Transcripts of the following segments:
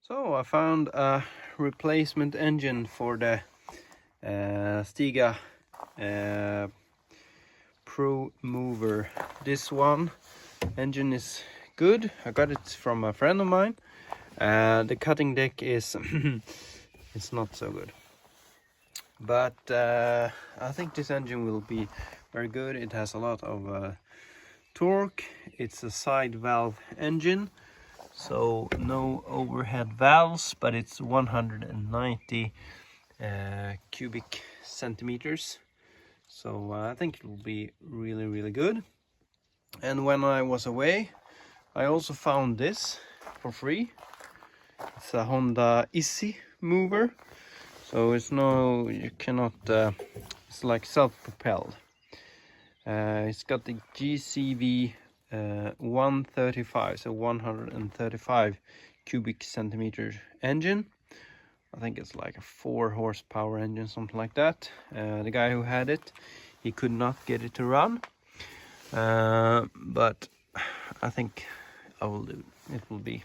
So I found a replacement engine for the Stiga Pro mover. This one engine is good. I got it from a friend of mine. The cutting deck is it's not so good, but I think this engine will be very good. It has a lot of torque. It's a side valve engine, so no overhead valves, but it's 190 cubic centimeters, so I think it will be really good. And when I was away, I also found this for free. It's a Honda Easy mover, so it's you cannot it's like self-propelled. It's got the GCV 135, so 135 cubic centimeter engine. I think it's like a 4 horsepower engine, something like that. The guy who had it, he could not get it to run, but I think I will do it. It will be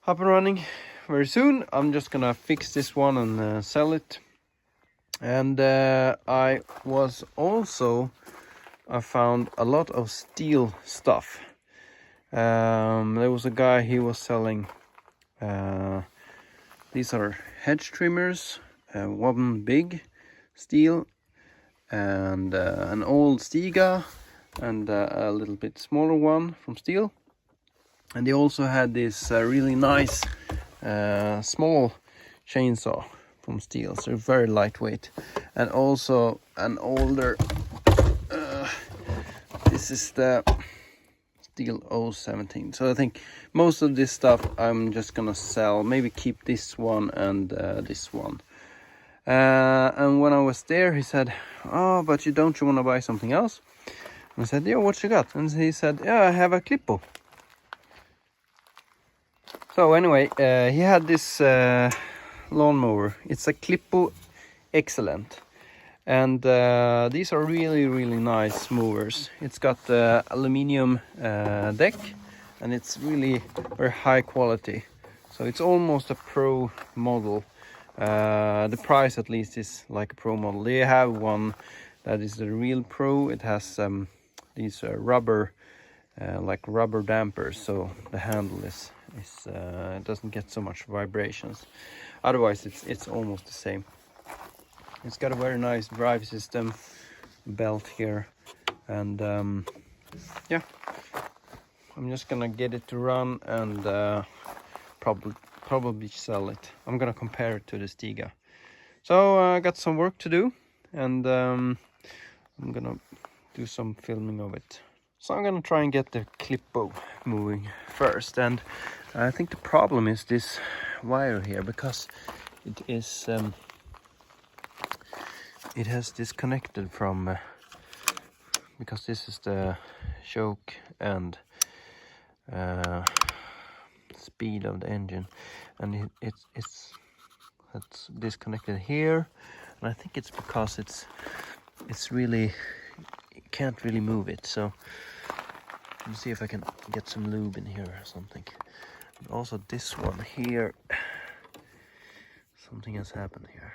up and running very soon. I'm just gonna fix this one and sell it. And I found a lot of steel stuff. There was a guy, he was selling these are hedge trimmers, one big steel and an old Stiga and a little bit smaller one from steel. And they also had this really nice small chainsaw from steel, so very lightweight. And also an older, this is the steel 017. So I think most of this stuff I'm just gonna sell, maybe keep this one and this one. And when I was there, he said, "Oh, but you want to buy something else?" And I said, "Yeah, what you got?" And he said, "Yeah, I have a Klippo." So anyway, he had this lawnmower. It's a Klippo Excellent, and these are really nice movers. It's got aluminium deck, and it's really very high quality. So it's almost a pro model. The price at least is like a pro model. They have one that is the real pro. It has these rubber like rubber dampers, so the handle it doesn't get so much vibrations. Otherwise it's almost the same. It's got a very nice drive system, belt here, and yeah, I'm just gonna get it to run and probably sell it. I'm gonna compare it to the Stiga. So I got some work to do, and I'm gonna do some filming of it. So I'm gonna try and get the Klippo moving first, and I think the problem is this wire here, because it has disconnected from because this is the choke and speed of the engine, and it's disconnected here, and I think it's because it's really, you can't really move it. So let me see if I can get some lube in here or something. And also this one here, something has happened here,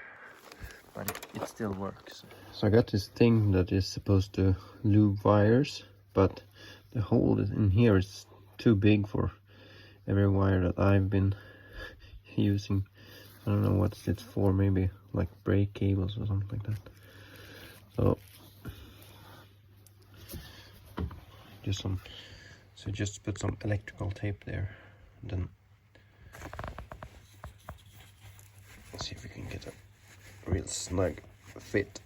but it still works. So I got this thing that is supposed to lube wires, but the hole in here is too big for every wire that I've been using. I don't know what it's for, maybe like brake cables or something like that. So just put some electrical tape there, and then let's see if we can get a real snug fit.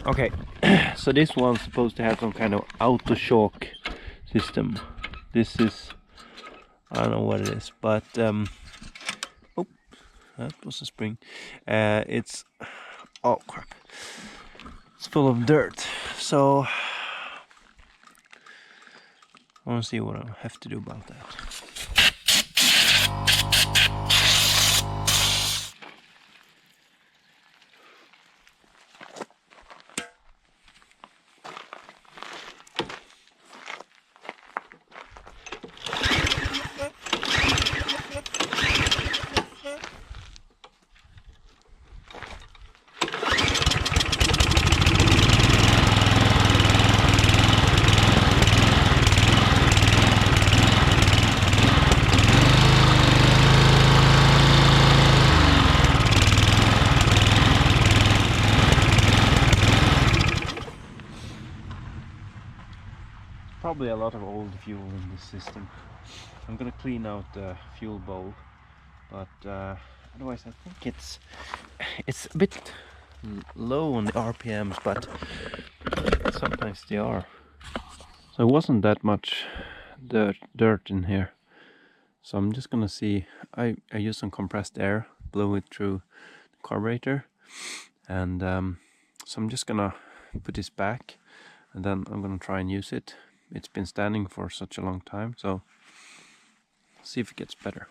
Okay, so this one's supposed to have some kind of auto shock system. This is I don't know what it is, but oh, that was a spring. It's, oh crap, it's full of dirt, so I want to see what I have to do about that. Probably a lot of old fuel in this system. I'm gonna clean out the fuel bowl, but otherwise I think it's a bit low on the RPMs, but sometimes they are. So it wasn't that much dirt in here. So I'm just gonna see. I use some compressed air, blow it through the carburetor, and so I'm just gonna put this back, and then I'm gonna try and use it. It's been standing for such a long time, so see if it gets better.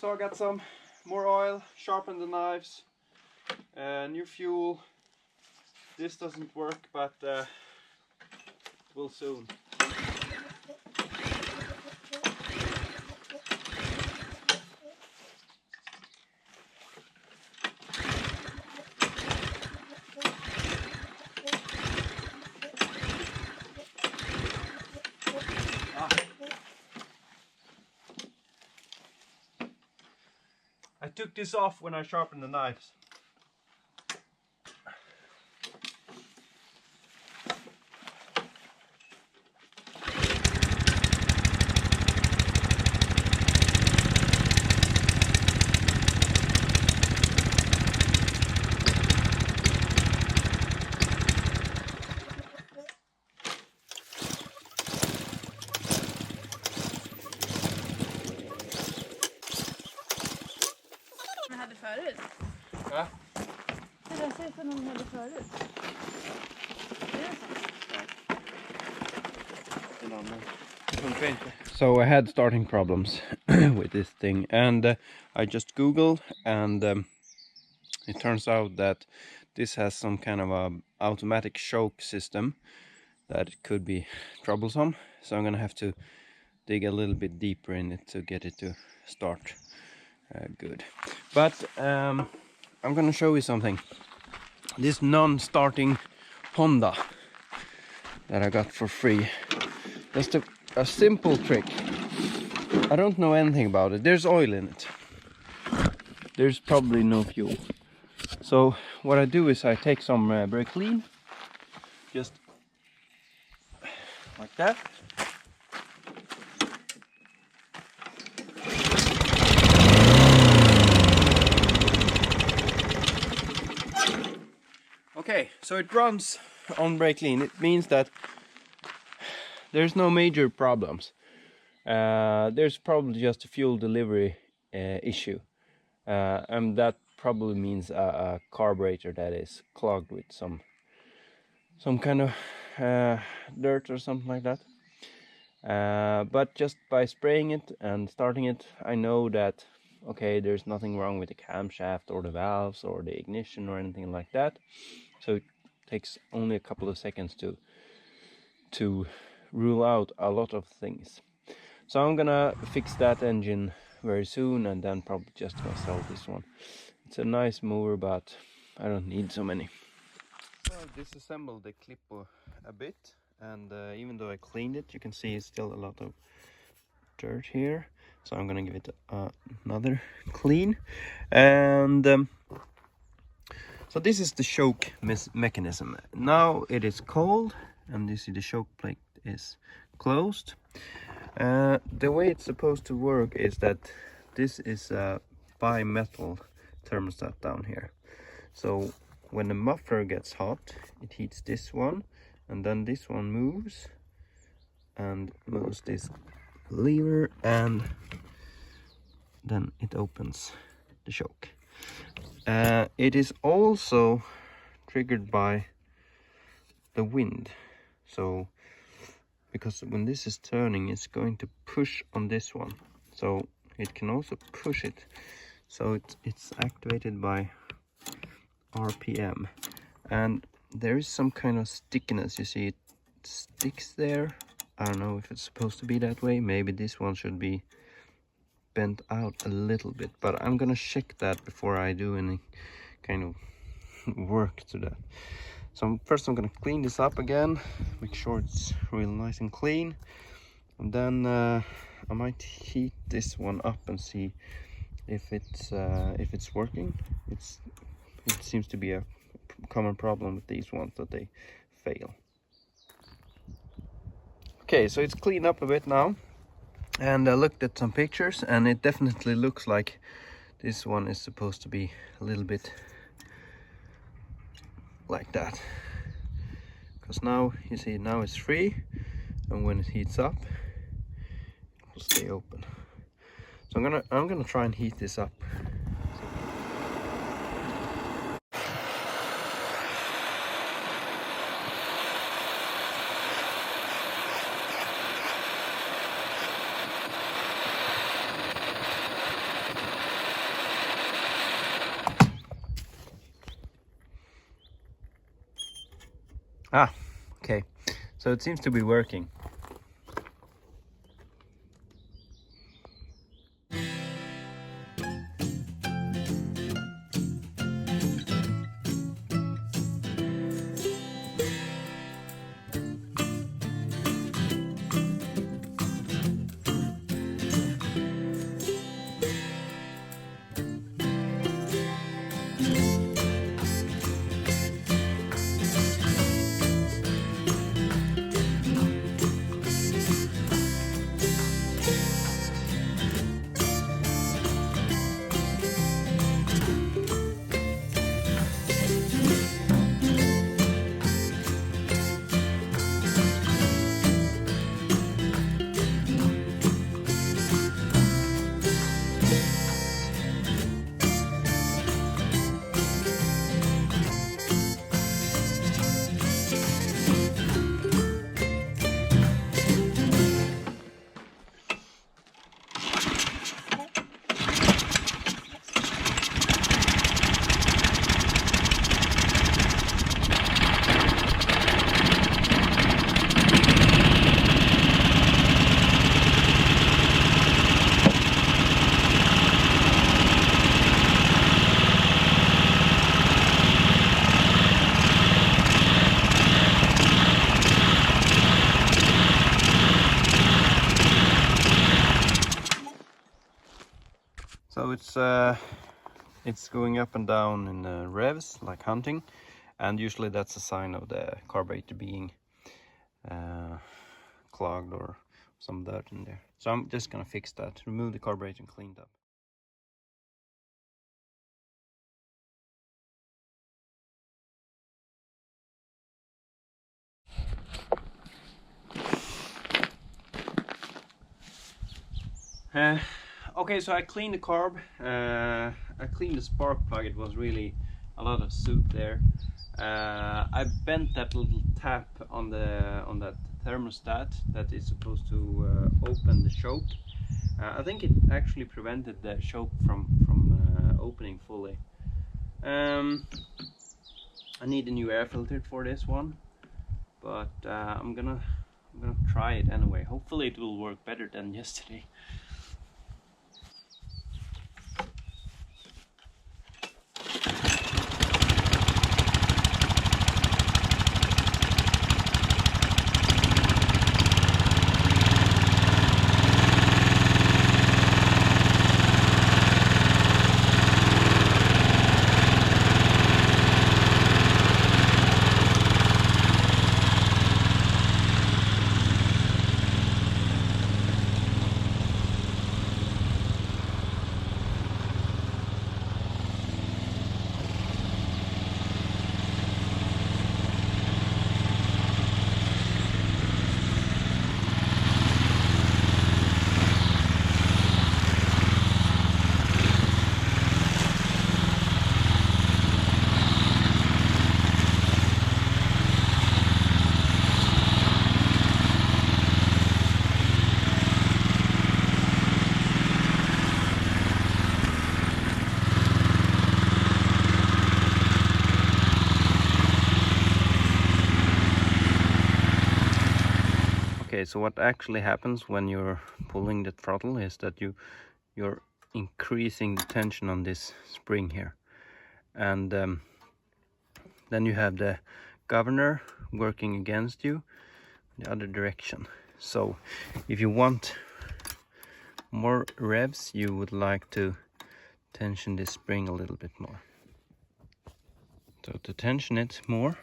So I got some more oil, sharpen the knives, new fuel. This doesn't work, but will soon. I took this off when I sharpened the knives. Hade förut. Ja. Det där ser ut som de hade förut. So I had starting problems with this thing, and I just googled, and it turns out that this has some kind of a automatic choke system that it could be troublesome. So I'm gonna have to dig a little bit deeper in it to get it to start good. But I'm gonna show you something. This non-starting Honda that I got for free. Just a simple trick. I don't know anything about it. There's oil in it. There's probably no fuel. So what I do is I take some brake clean, just like that. Okay, so it runs on brake clean. It means that there's no major problems. There's probably just a fuel delivery issue, and that probably means a carburetor that is clogged with some kind of dirt or something like that. But just by spraying it and starting it, I know that okay, there's nothing wrong with the camshaft or the valves or the ignition or anything like that. So it takes only a couple of seconds to rule out a lot of things. So I'm gonna fix that engine very soon, and then probably just gonna sell this one. It's a nice mower, but I don't need so many. So I've disassembled the Klippo a bit, and even though I cleaned it, you can see it's still a lot of dirt here. So I'm gonna give it another clean, and so this is the choke mechanism. Now it is cold, and you see the choke plate is closed. The way it's supposed to work is that this is a bi-metal thermostat down here. So when the muffler gets hot, it heats this one, and then this one moves and moves this lever, and then it opens the choke. It is also triggered by the wind, so because when this is turning, it's going to push on this one, so it can also push it, so it's activated by RPM. And there is some kind of stickiness, you see it sticks there. I don't know if it's supposed to be that way, maybe this one should be bent out a little bit, but I'm gonna check that before I do any kind of work to that. So first I'm gonna clean this up again, make sure it's real nice and clean, and then I might heat this one up and see if it's working. It seems to be a common problem with these ones, that they fail. Okay, so it's cleaned up a bit now, and I looked at some pictures, and it definitely looks like this one is supposed to be a little bit like that, because now you see, now it's free, and when it heats up it will stay open. So I'm gonna try and heat this up. Okay, so it seems to be working. So it's going up and down in revs, like hunting, and usually that's a sign of the carburetor being clogged or some dirt in there. So I'm just gonna fix that, remove the carburetor and clean it up. Okay, so I cleaned the carb, I cleaned the spark plug. It was really a lot of soot there. I bent that little tap on that thermostat that is supposed to open the choke. I think it actually prevented the choke from opening fully. I need a new air filter for this one, but I'm gonna try it anyway. Hopefully it will work better than yesterday. Okay, so what actually happens when you're pulling the throttle is that you're increasing the tension on this spring here, and then you have the governor working against you the other direction. So if you want more revs, you would like to tension this spring a little bit more. So to tension it more,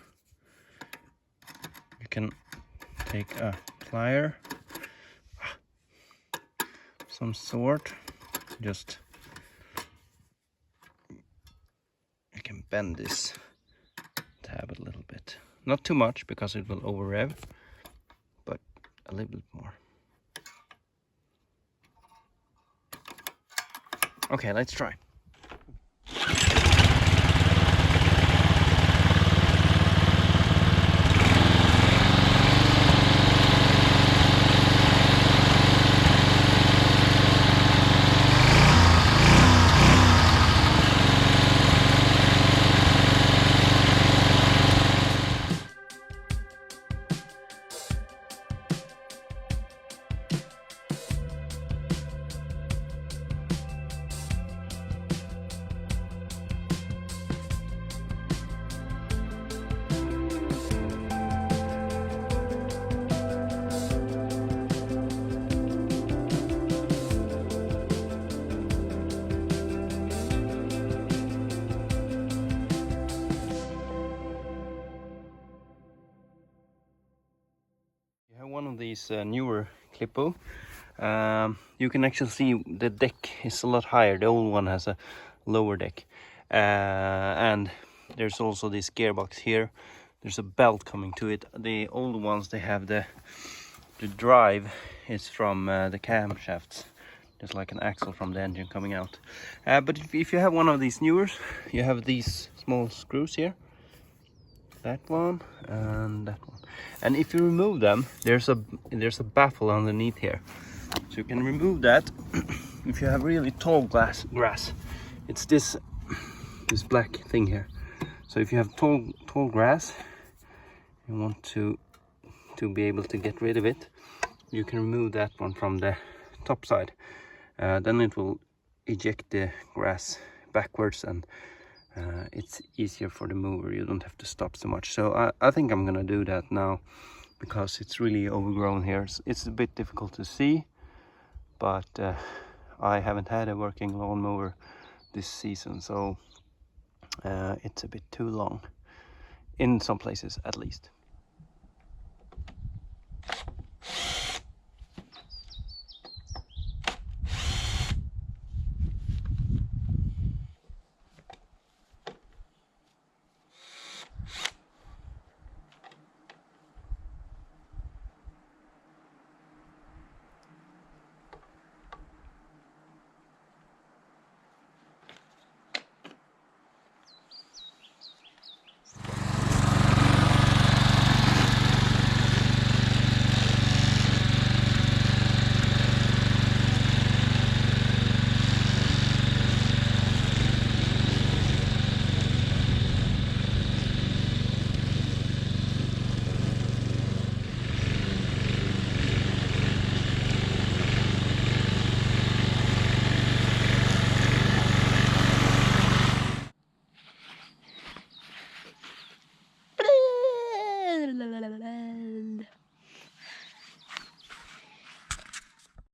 you can take a plier, some sort, just you can bend this tab a little bit. Not too much because it will over rev, but a little bit more. Okay, let's try. One of these newer Klippo, you can actually see the deck is a lot higher. The old one has a lower deck, and there's also this gearbox here. There's a belt coming to it. The old ones, they have the drive is from the camshafts. There's like an axle from the engine coming out. But if you have one of these newer, you have these small screws here. That one and that one, and if you remove them, there's a baffle underneath here, so you can remove that. If you have really tall grass, it's this black thing here. So if you have tall grass, you want to be able to get rid of it, you can remove that one from the top side. Then it will eject the grass backwards, and it's easier for the mower. You don't have to stop so much. So I think I'm gonna do that now, because it's really overgrown here. It's a bit difficult to see, but I haven't had a working lawnmower this season, so it's a bit too long in some places at least.